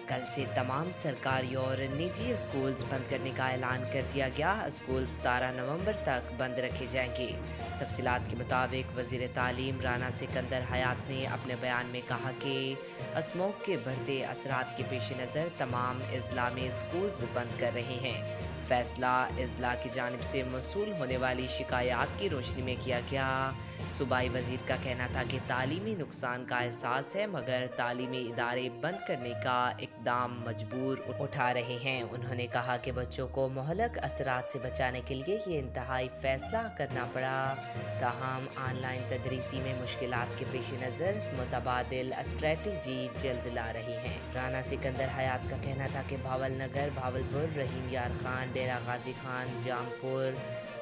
کل سے تمام سرکاری اور نجی اسکولز بند کرنے کا اعلان کر دیا گیا۔ اسکول 17 نومبر تک بند رکھے جائیں گے۔ تفصیلات کے مطابق وزیر تعلیم رانا سکندر حیات نے اپنے بیان میں کہا کہ اسموگ کے بڑھتے اثرات کے پیش نظر تمام اضلاع میں اسکولز بند کر رہے ہیں۔ فیصلہ اضلاع کی جانب سے موصول ہونے والی شکایات کی روشنی میں کیا گیا۔ صوبائی وزیر کا کہنا تھا کہ تعلیمی نقصان کا احساس ہے، مگر تعلیمی ادارے بند کرنے کا اقدام مجبور اٹھا رہے ہیں۔ انہوں نے کہا کہ بچوں کو مہلک اثرات سے بچانے کے لیے یہ انتہائی فیصلہ کرنا پڑا۔ تاہم آن لائن تدریسی میں مشکلات کے پیش نظر متبادل اسٹریٹجی جلد لا رہی ہیں۔ رانا سکندر حیات کا کہنا تھا کہ بھاول نگر، بھاولپور، رحیم یار خان، ڈیرہ غازی خان، جام پور،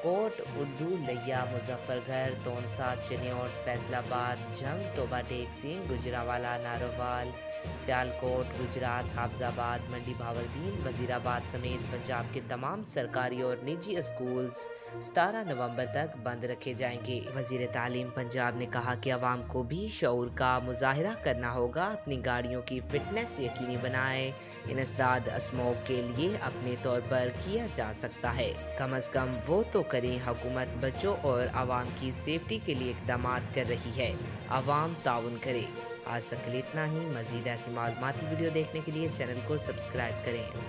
کوٹ ادو، لیا، مظفر گڑھ، تونسا، چنیوٹ، فیصل آباد، جنگ، توبہ ٹیک سنگھ، گجرانوالہ، نارووال، سیالکوٹ، گجرات، حافظ آباد، منڈی بہاولدین، وزیر آباد سمیت پنجاب کے تمام سرکاری اور نجی اسکولز 17 نومبر تک بند رکھے جائیں گے۔ وزیر تعلیم پنجاب نے کہا کہ عوام کو بھی شعور کا مظاہرہ کرنا ہوگا، اپنی گاڑیوں کی فٹنس یقینی بنائیں۔ انسداد اسموگ کے لیے اپنے طور پر کیا جا سکتا ہے، کم از کم وہ تو کریں۔ حکومت بچوں اور عوام کی سیفٹی کے لیے اقدامات کر رہی ہے، عوام تعاون کرے۔ آج تک کے لیے اتنا ہی۔ مزید ایسی معلوماتی ویڈیو دیکھنے کے لیے چینل کو سبسکرائب کریں۔